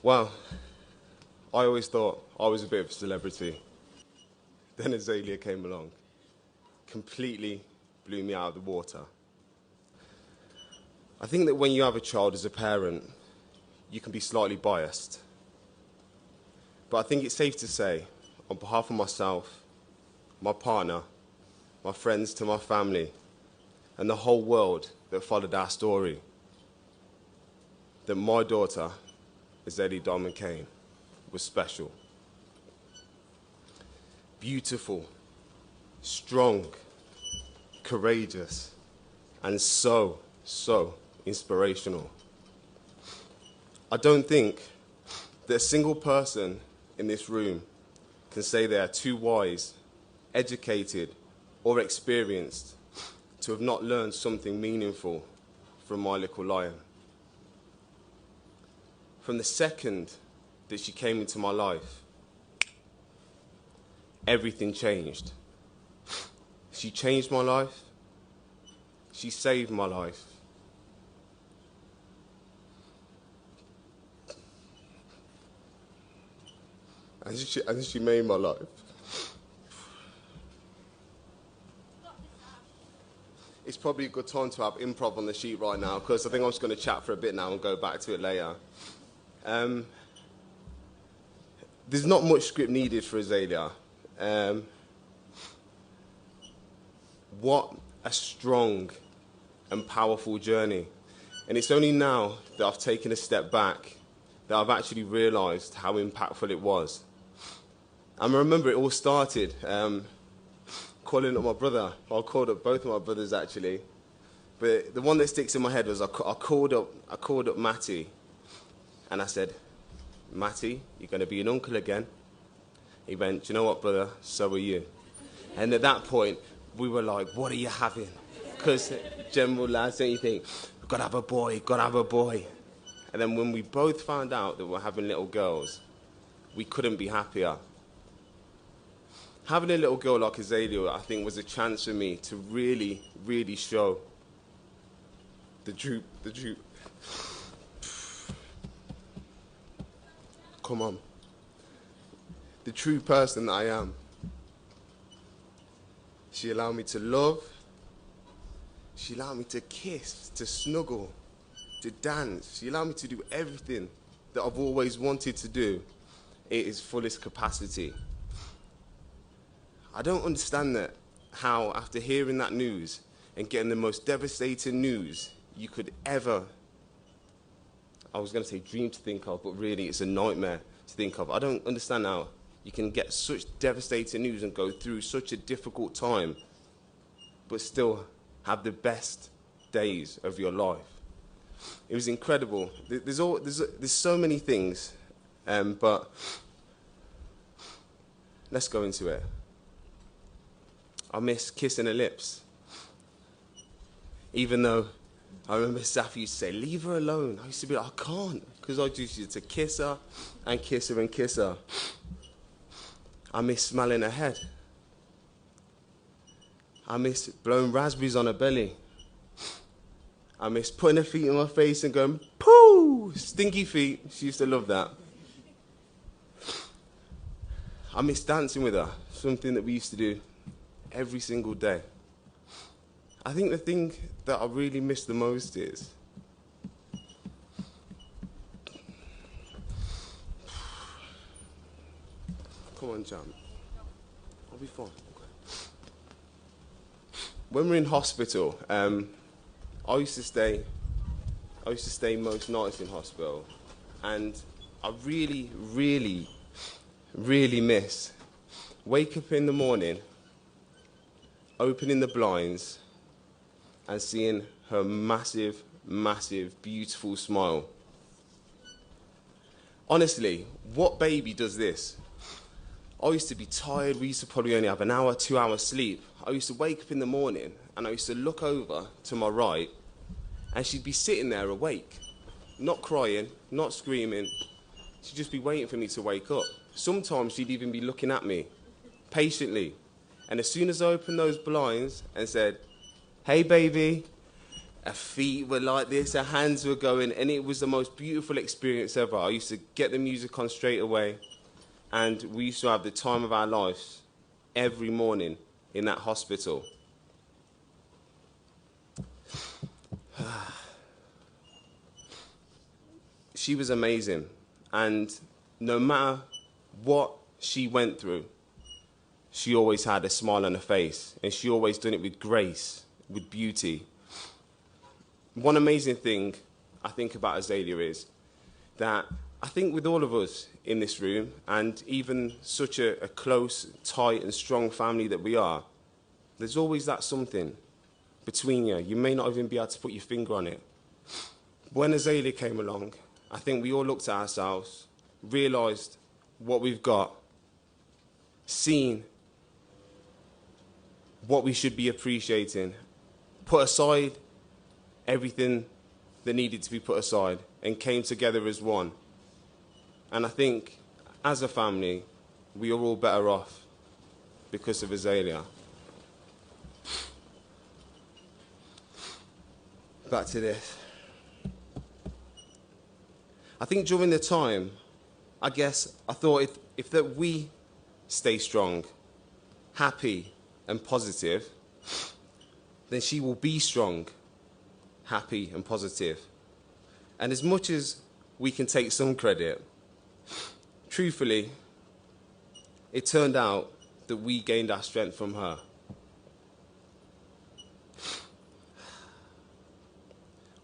Well, I always thought I was a bit of a celebrity. Then Azalea came along, completely blew me out of the water. I think that when you have a child as a parent, you can be slightly biased. But I think it's safe to say, on behalf of myself, my partner, my friends to my family, and the whole world that followed our story, that my daughter, Azalea Diamond Cain, was special. Beautiful, strong, courageous, and so inspirational. I don't think that a single person in this room can say they are too wise, educated, or experienced to have not learned something meaningful from my little lion. From the second that she came into my life, everything changed. She changed my life. She saved my life. And she made my life. It's probably a good time to have improv on the sheet right now, because I think I'm just going to chat for a bit now and go back to it later. There's not much script needed for Azalea. What a strong and powerful journey. And it's only now that I've taken a step back that I've actually realised how impactful it was. And I remember it all started calling up my brother. I called up both of my brothers actually, but the one that sticks in my head was I called up Matty, and I said, "Matty, you're going to be an uncle again." He went, "Do you know what, brother? So are you." And at that point, we were like, "What are you having?" Because general lads, don't you think, "We've got to have a boy, got to have a boy." And then when we both found out that we were having little girls, we couldn't be happier. Having a little girl like Azalea, I think, was a chance for me to really, really show the true, come on, the true person that I am. She allowed me to love. She allowed me to kiss, to snuggle, to dance. She allowed me to do everything that I've always wanted to do at its fullest capacity. I don't understand that, how after hearing that news and getting the most devastating news you could ever, I was going to say dream to think of, but really it's a nightmare to think of. I don't understand how you can get such devastating news and go through such a difficult time, but still have the best days of your life. It was incredible. There's so many things, but let's go into it. I miss kissing her lips. Even though I remember Safi used to say, "Leave her alone." I used to be like, "I can't," because I just used to kiss her and kiss her and kiss her. I miss smelling her head. I miss blowing raspberries on her belly. I miss putting her feet in my face and going, "Pooh!" Stinky feet. She used to love that. I miss dancing with her, something that we used to do every single day. I think the thing that I really miss the most is come on, Jam. I'll be fine. Okay. When we're in hospital, I used to stay most nights in hospital, and I really, really, really miss wake up in the morning, opening the blinds, and seeing her massive, massive, beautiful smile. Honestly, what baby does this? I used to be tired. We used to probably only have an hour, 2 hours sleep. I used to wake up in the morning and I used to look over to my right and she'd be sitting there awake, not crying, not screaming. She'd just be waiting for me to wake up. Sometimes she'd even be looking at me patiently. And as soon as I opened those blinds and said, "Hey, baby," Her feet were like this, her hands were going, and it was the most beautiful experience ever. I used to get the music on straight away, and we used to have the time of our lives every morning in that hospital. She was amazing, and no matter what she went through, she always had a smile on her face, and she always done it with grace, with beauty. One amazing thing I think about Azalea is that I think with all of us in this room, and even such a close, tight and strong family that we are, there's always that something between you. You may not even be able to put your finger on it. When Azalea came along, I think we all looked at ourselves, realised what we've got, seen what we should be appreciating, put aside everything that needed to be put aside, and came together as one. And I think, as a family, we are all better off because of Azalea. Back to this. I think during the time, I thought if that we stay strong, happy and positive, then she will be strong, happy and positive. And as much as we can take some credit, truthfully, it turned out that we gained our strength from her.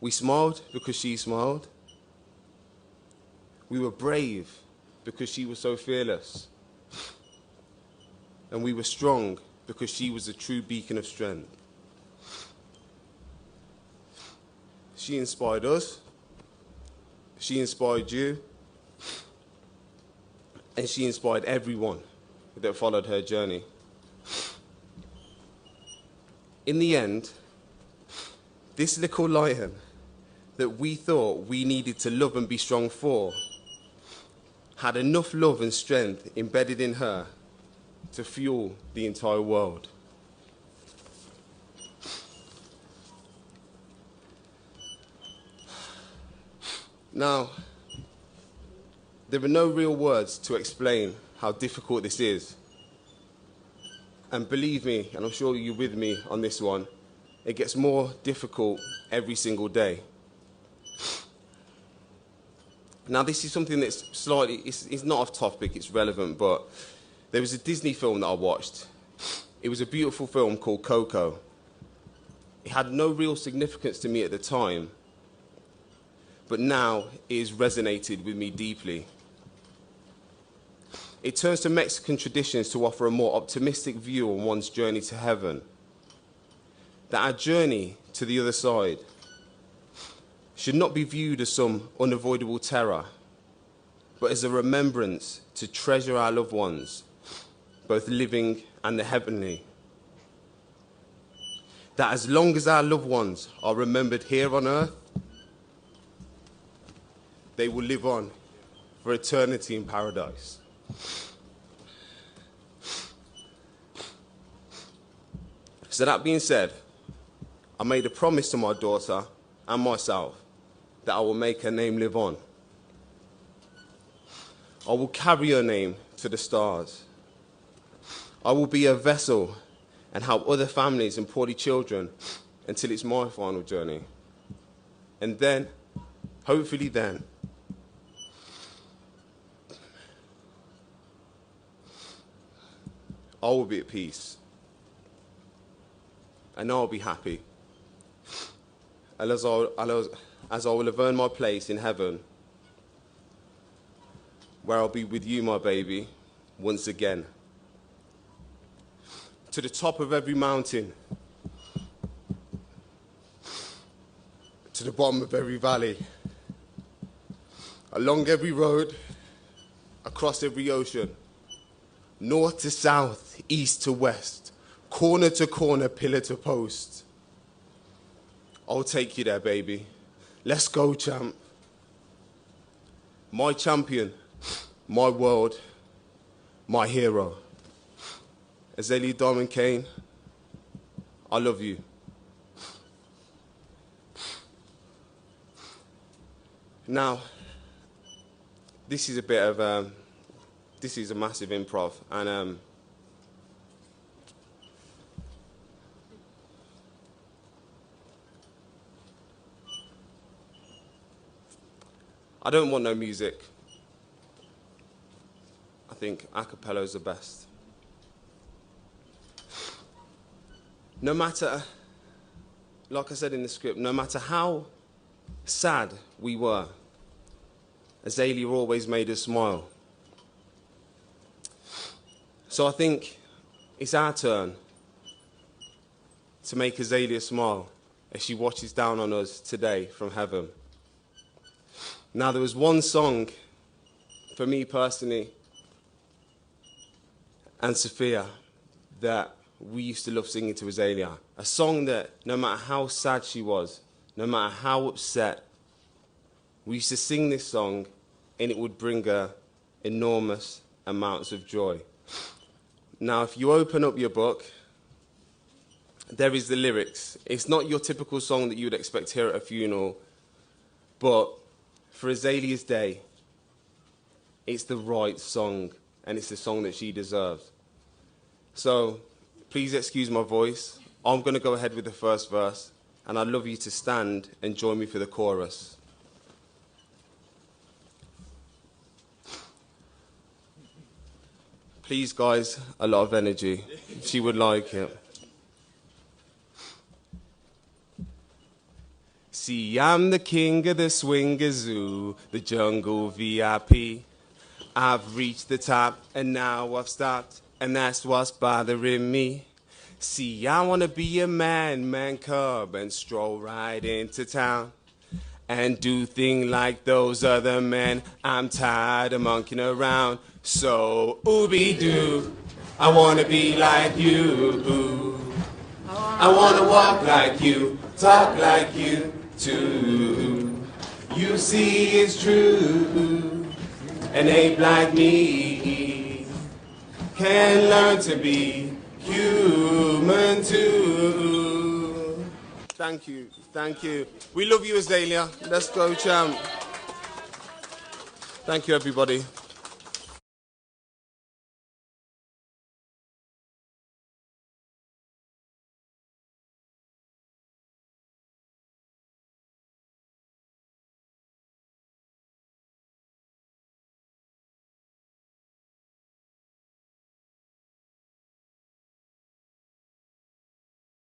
We smiled because she smiled. We were brave because she was so fearless. And we were strong because she was a true beacon of strength. She inspired us. She inspired you. And she inspired everyone that followed her journey. In the end, this little lion that we thought we needed to love and be strong for had enough love and strength embedded in her to fuel the entire world. Now, there are no real words to explain how difficult this is. And believe me, and I'm sure you're with me on this one, it gets more difficult every single day. Now, this is something that's slightly, it's not off topic, it's relevant, but there was a Disney film that I watched. It was a beautiful film called Coco. It had no real significance to me at the time, but now it has resonated with me deeply. It turns to Mexican traditions to offer a more optimistic view on one's journey to heaven. That our journey to the other side should not be viewed as some unavoidable terror, but as a remembrance to treasure our loved ones, both living and the heavenly. That as long as our loved ones are remembered here on earth, they will live on for eternity in paradise. So that being said, I made a promise to my daughter and myself that I will make her name live on. I will carry her name to the stars. I will be a vessel and help other families and poorly children until it's my final journey. And then, hopefully then, I will be at peace. And I will be happy. And as I will have earned my place in heaven, where I'll be with you, my baby, once again. To the top of every mountain, to the bottom of every valley, along every road, across every ocean, north to south, east to west, corner to corner, pillar to post. I'll take you there, baby. Let's go, champ. My champion, my world, my hero. Azalea Diamond Cain, I love you. Now, this is a bit of this is a massive improv, and I don't want no music. I think a cappella is the best. No matter, like I said in the script, no matter how sad we were, Azalea always made us smile. So I think it's our turn to make Azalea smile as she watches down on us today from heaven. Now, there was one song for me personally and Sophia that we used to love singing to Azalea. A song that no matter how sad she was, no matter how upset, we used to sing this song and it would bring her enormous amounts of joy. Now, if you open up your book, there is the lyrics. It's not your typical song that you would expect here at a funeral, but for Azalea's day, it's the right song, and it's the song that she deserves. So, please excuse my voice. I'm going to go ahead with the first verse, and I'd love you to stand and join me for the chorus. Please, guys, a lot of energy. She would like it. See, I'm the king of the swingazoo, the jungle VIP. I've reached the top, and now I've stopped, and that's what's bothering me. See, I want to be a man cub, and stroll right into town, and do things like those other men. I'm tired of monkeying around. So, ooby-doo, I want to be like you. I want to walk like you, talk like you too. You see it's true, an ape like me can learn to be human too. Thank you, thank you. We love you, Azalea. Let's go, champ. Thank you, everybody.